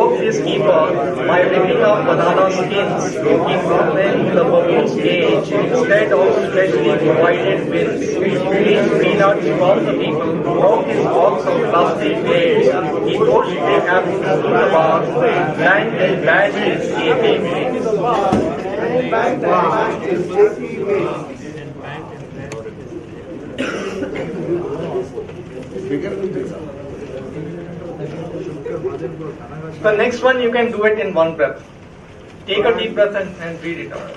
broke his keeper by ripping out banana skins. He broke them in the balloon's cage instead of specially provided wins. He peanuts from the people, broke his box of plastic plates. He pushed the apples to the bar, banged and bashed his escaping wings. The next one you can do it in one breath. Take a deep breath and read it out.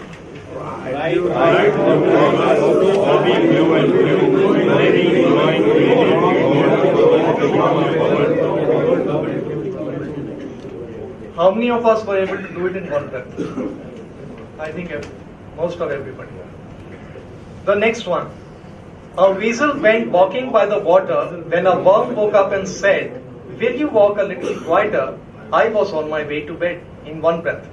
How many of us were able to do it in one breath? I think most of everybody. The next one. A weasel went walking by the water when a worm woke up and said, "Will you walk a little quieter? I was on my way to bed." In one breath.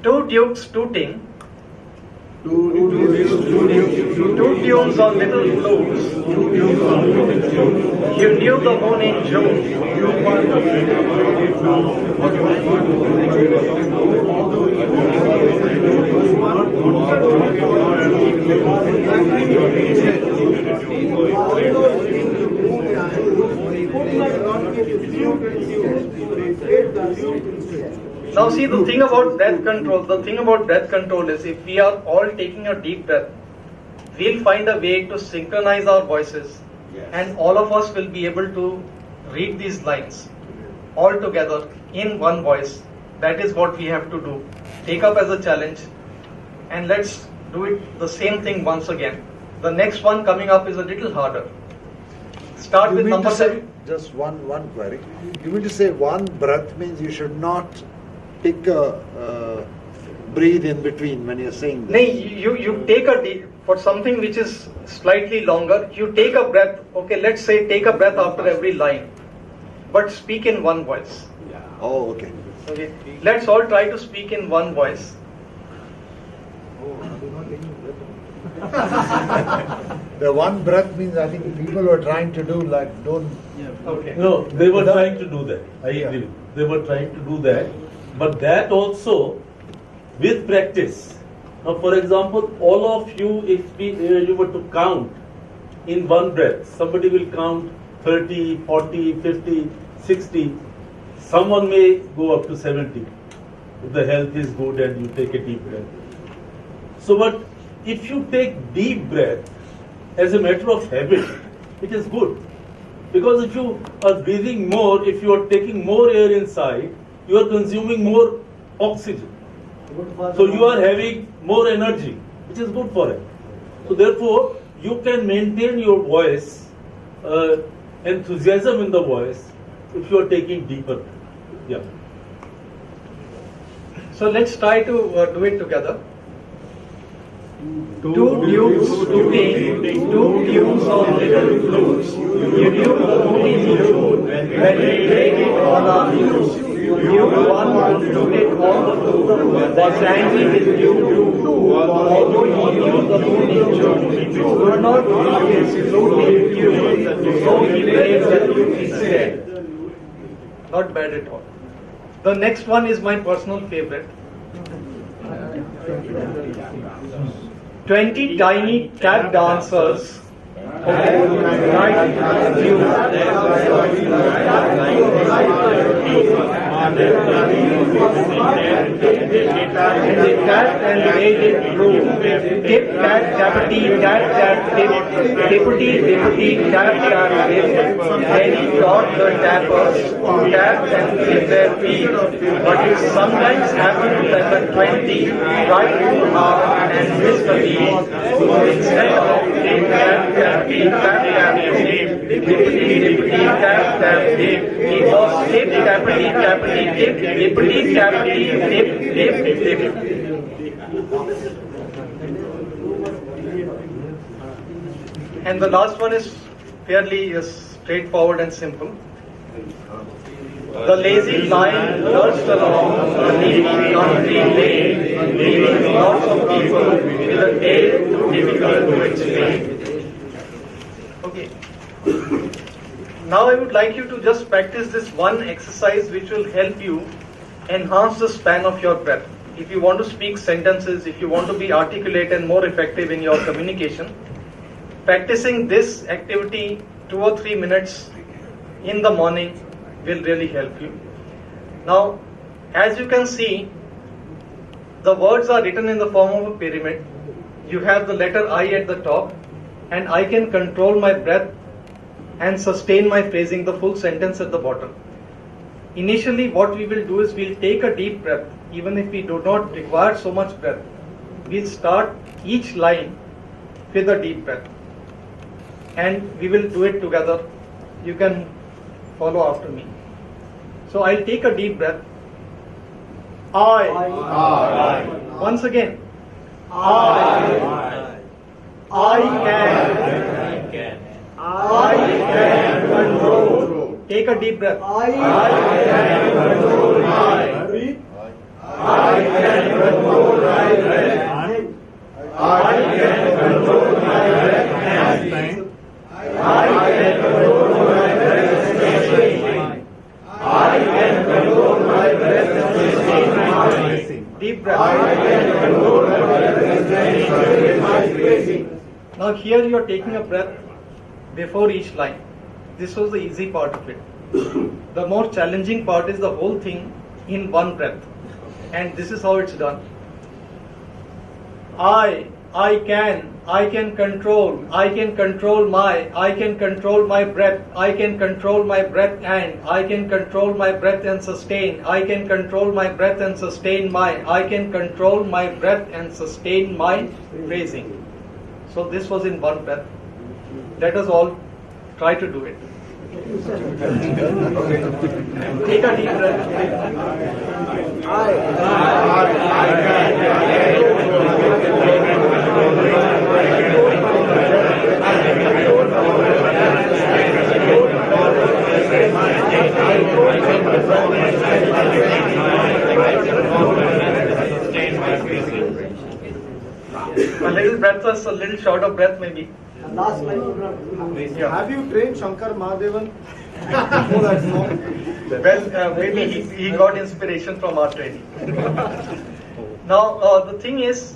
Two dukes tooting. Two tunes on little flutes. You knew the moon in June. Now see, the thing about breath control is if we are all taking a deep breath, we'll find a way to synchronize our voices, and all of us will be able to read these lines all together in one voice. That is what we have to do. Take up as a challenge, and let's do it the same thing once again. The next one coming up is a little harder. Start with number 7. Just one query. You mean to say one breath means you should not take a breathe in between when you're saying this? No, you take a deep, for something which is slightly longer, you take a breath. Okay, let's say take a breath after every line, but speak in one voice. Oh, okay. Okay, let's all try to speak in one voice. The one breath means I think people were trying to do like don't. Okay. No, they were trying to do that. I agree. They were trying to do that, but that also with practice. Now, for example, all of you, if you were to count in one breath, somebody will count 30, 40, 50, 60. Someone may go up to 70 if the health is good and you take a deep breath. So, but if you take deep breath as a matter of habit, it is good. Because if you are breathing more, if you are taking more air inside, you are consuming more oxygen. So you are having more energy, which is good for it. So therefore, you can maintain your voice, enthusiasm in the voice, if you are taking deeper. Yeah. So let's try to do it together. Two dukes tooting, two tunes on little flutes. You knew the moon in June when we played it on our flutes. You one who tooted on the flute was angry with you too. Although you knew the moon in June, you were not his fluting tune, so he played the flute instead. Not bad at all. The next one is my personal favorite. 20 tiny tap dancers. They tapped and made it through. Tip, tap, tappity, tap, tap, tip, tippity, tippity, tap, tap, tip. Then he taught the tappers to tap and flip their feet. But it sometimes happened that the 20 tried too hard and missed the beat. Instead of tip, tap, tappity, tap, tap, tip, tippity, tippity, tap, tap, tip, it was tip, tappity, tappity, tip, tippity, tappity, tip, tip, tip. And the last one is fairly straightforward and simple. The lazy lion lurched along the leafy country lane, leaving lots of people with a tale too difficult to explain. Okay. Now I would like you to just practice this one exercise which will help you enhance the span of your breath. If you want to speak sentences, if you want to be articulate and more effective in your communication, practicing this activity 2 or 3 minutes in the morning will really help you. Now, as you can see, the words are written in the form of a pyramid. You have the letter I at the top, and I can control my breath and sustain my phrasing, the full sentence at the bottom. Initially, what we will do is we'll take a deep breath, even if we do not require so much breath. We'll start each line with a deep breath, and we will do it together. You can follow after me. So I'll take a deep breath. I. Once again. I can. I can control. Take a deep breath. I can control my. I can control my breath. I can control my breath. I can control my breath and sustain. I can control my breath and sustain. Deep breath. I can control my breath and sustain my phrasing. Now here you are taking a breath before each line. This was the easy part of it. The more challenging part is the whole thing in one breath. And this is how it's done. I can control my breath, I can control my breath and, I can control my breath and sustain, I can control my breath and sustain my, I can control my breath and sustain my phrasing. So this was in one breath. Let us all try to do it. Take a deep breath. A little breath was a little short of breath maybe. Last line. Yeah. Have you trained Shankar Mahadevan? Well, maybe he got inspiration from our training. Now, the thing is,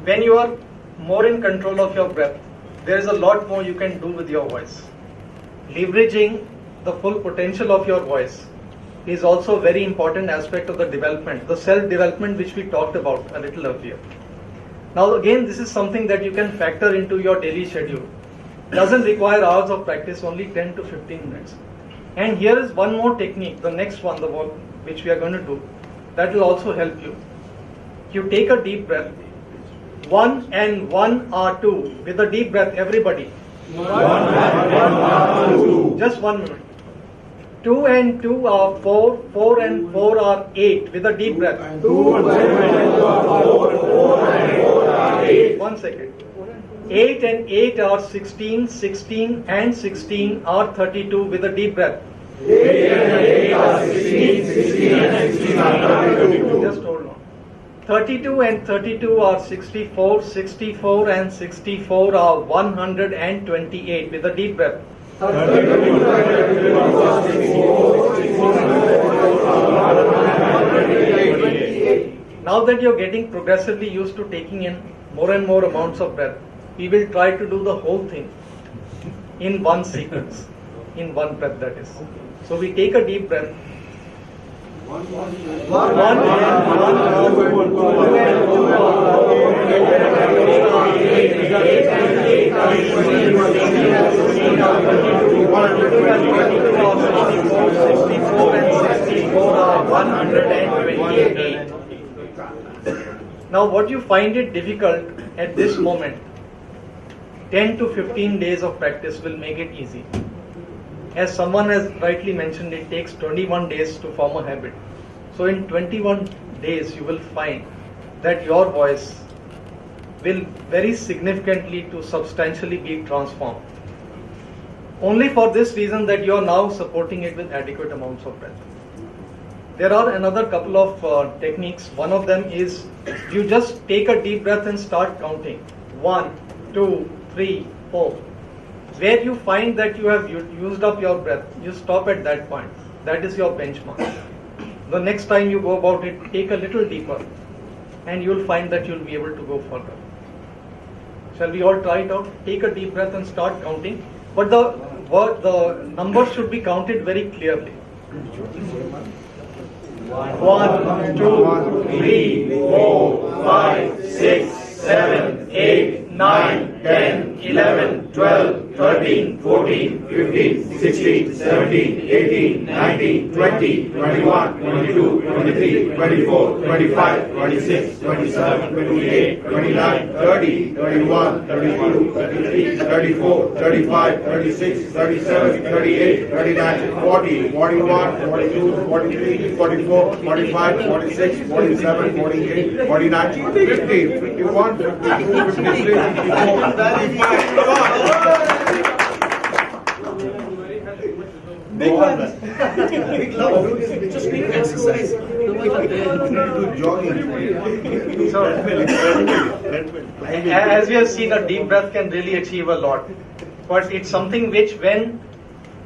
when you are more in control of your breath, there is a lot more you can do with your voice. Leveraging the full potential of your voice is also a very important aspect of the development, the self-development which we talked about a little earlier. Now again, this is something that you can factor into your daily schedule. Doesn't require hours of practice, only 10 to 15 minutes. And here is one more technique, the next one, the one which we are going to do, that will also help you. You take a deep breath. 1 and 1 are 2. With a deep breath, everybody. 1 and 1 are 2. Just 1 minute. 2 and 2 are 4. 4 and 4 are 8. With a deep breath. 2 and 2 are 4. 4 and 4 are 8. 1 second. 8 and 8 are 16. 16 and 16 are 32. With a deep breath. 8 and 8 are 16. 16 and 16 are 32. Just hold on. 32 and 32 are 64. 64 and 64 are 128. With a deep breath. 32 and 32 are 64. 64 and 64 are 128. Now that you're getting progressively used to taking in more and more amounts of breath, we will try to do the whole thing in one sequence, in one breath, that is. So we take a deep breath. 1 and 1 are 2 and 2 are 8 and 8 are 16 and 16 are 32. 122 are 64. 64 and 64 are 128. Now what you find it difficult at this moment, 10 to 15 days of practice will make it easy. As someone has rightly mentioned, it takes 21 days to form a habit. So in 21 days you will find that your voice will very significantly to substantially be transformed. only for this reason that you are now supporting it with adequate amounts of breath. There are another couple of techniques. One of them is you just take a deep breath and start counting. 1, 2, 3, 4. Where you find that you have used up your breath, you stop at that point. That is your benchmark. The next time you go about it, take a little deeper and you will find that you will be able to go further. Shall we all try it out? Take a deep breath and start counting. But the numbers should be counted very clearly. 1, 2, 3, 4, 5, 6, 7, 8, 9, 10, 11, 12, 13, 14, 15, 16, 17, 18, 19, 20, 21, 22, 23, 24, 25, 26, 27, 28, 29, 30, 31, 32, 33, 34, 35, 36, 37, 38, 39, 40, 41, 42, 43, 44, 45, 46, 47, 48, 49, 50, 51, 52, 53, 54, 55. Big one. Big love. Just need exercise. Do jogging. So, as we have seen, a deep breath can really achieve a lot. But it's something which, when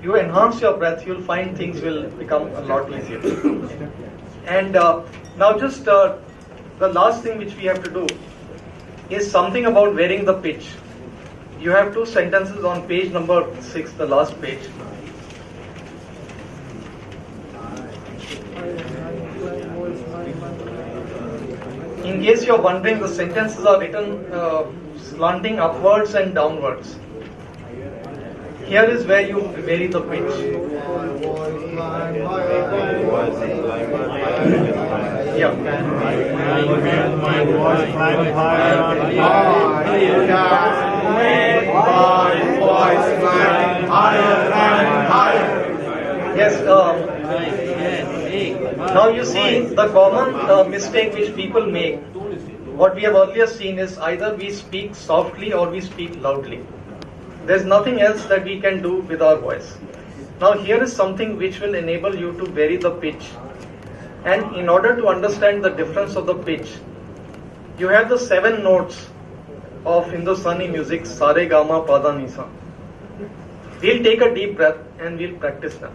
you enhance your breath, you'll find things will become a lot easier. And now just the last thing which we have to do is something about varying the pitch. You have 2 sentences on page number 6, the last page. In case you are wondering, the sentences are written slanting upwards and downwards. Here is where you vary the pitch. Yeah. Yes. Now you see the common mistake which people make. What we have earlier seen is either we speak softly or we speak loudly. There's nothing else that we can do with our voice. Now here is something which will enable you to vary the pitch. And in order to understand the difference of the pitch, you have the 7 notes of Hindustani music, Sa Re Ga Ma Pa Dha Ni Sa. We'll take a deep breath and we'll practice them.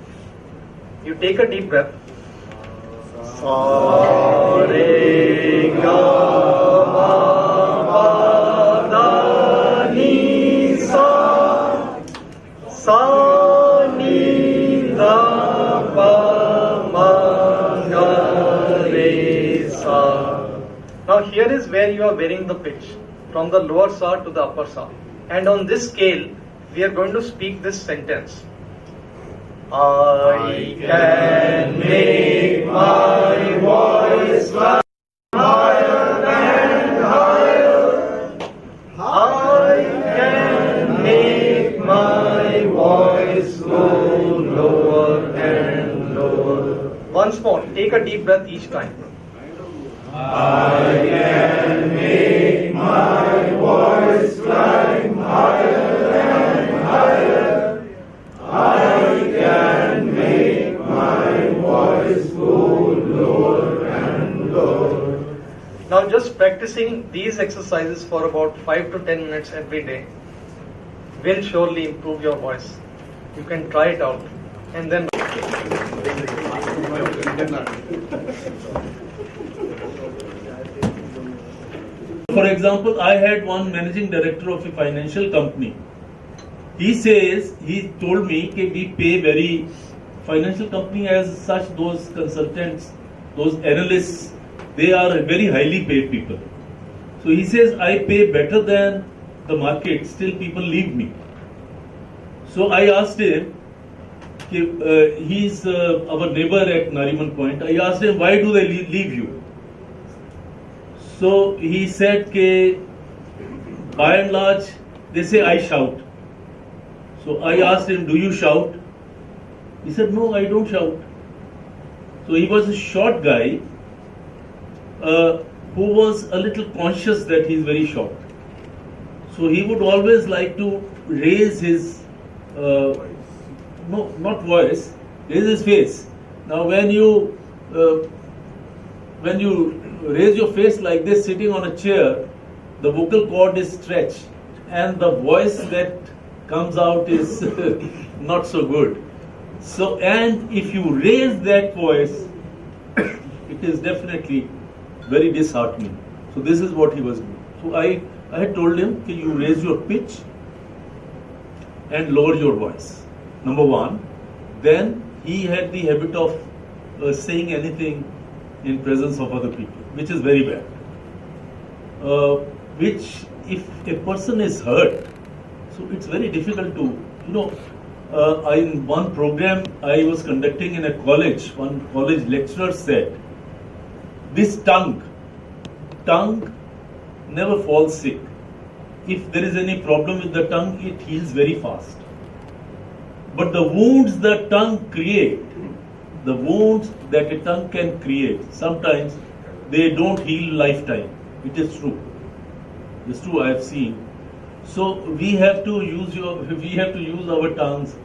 You take a deep breath. Sa Re Ga Ma Pa Dha Ni Sa. Sa Ni Dha Pa Ma Ga Re Sa. Now here is where you are varying the pitch from the lower sa to the upper sa. And on this scale, we are going to speak this sentence. I can make my voice climb higher and higher. I can make my voice go lower and lower. Once more, take a deep breath each time. I can make my voice climb higher and higher. I can make my voice go lower and lower. Now just practicing these exercises for about 5 to 10 minutes every day will surely improve your voice. You can try it out and then For example, I had one managing director of a financial company. He told me that we pay very, financial company has such those consultants, those analysts, they are very highly paid people. So he says, I pay better than the market, still people leave me. So I asked him, he's our neighbor at Nariman Point, I asked him, why do they leave you? So he said, by and large, they say I shout. So I asked him, do you shout? He said, no, I don't shout. So he was a short guy who was a little conscious that he is very short. So he would always like to raise his no, not voice, raise his face. Now when you raise your face like this sitting on a chair, the vocal cord is stretched and the voice that comes out is not so good. So, and if you raise that voice, it is definitely very disheartening. So this is what he was doing. So I had told him, okay, you raise your pitch and lower your voice, number one. Then he had the habit of saying anything in presence of other people, which is very bad. Which, if a person is hurt, so it's very difficult to, in one program I was conducting in a college, one college lecturer said, this tongue never falls sick. If there is any problem with the tongue, it heals very fast. But the wounds the tongue create, the wounds that a tongue can create, sometimes they don't heal lifetime. It is true. It's true, I have seen. So we have to use our tongues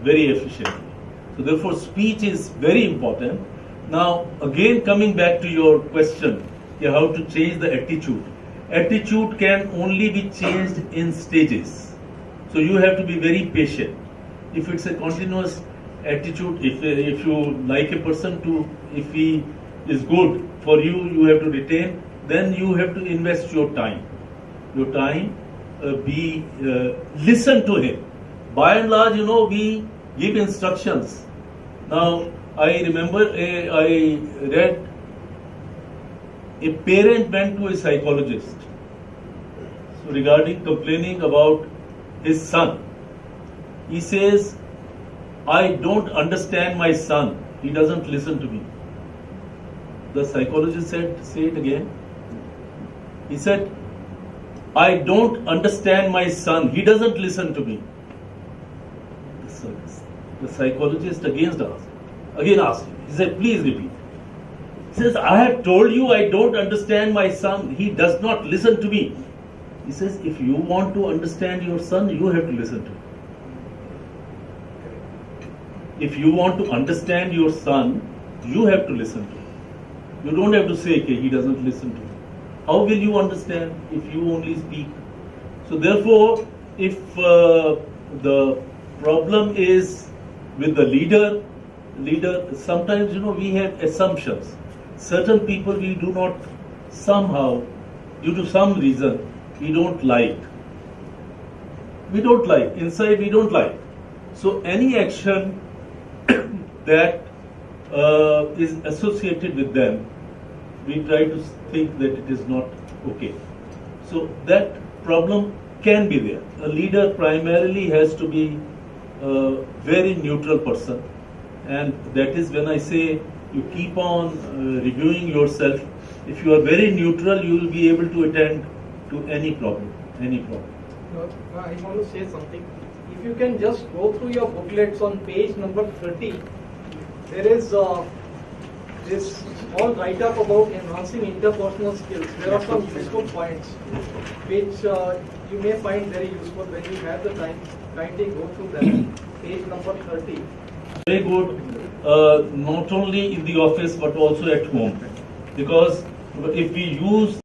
very efficiently. So therefore speech is very important. Now again coming back to your question, how to change the attitude. Attitude can only be changed in stages. So you have to be very patient. If it's a continuous attitude, if you like a person if he is good for you, you have to retain, then you have to invest your time. Listen to him. By and large, we give instructions. Now, I remember I read a parent went to a psychologist regarding complaining about his son. He says, I don't understand my son. He doesn't listen to me. The psychologist said, say it again. He said, I don't understand my son. He doesn't listen to me. The psychologist again asked him. He said, please repeat. He says, I have told you I don't understand my son. He does not listen to me. He says, if you want to understand your son, you have to listen to him. If you want to understand your son, you have to listen to him. You don't have to say, okay, he doesn't listen to me. How will you understand if you only speak? So therefore, if the problem is with the leader, sometimes, we have assumptions. Certain people we do not somehow, due to some reason, we don't like. Inside we don't like. So any action that is associated with them, we try to think that it is not okay. So that problem can be there. A leader primarily has to be a very neutral person, and that is when I say you keep on reviewing yourself. If you are very neutral, you will be able to attend to any problem. I want to say something. If you can just go through your booklets on page number 30, there is this small write-up about enhancing interpersonal skills. There are some useful points which you may find very useful when you have the time. Kindly go through them. Page number 30. Very good, not only in the office but also at home. Because if we use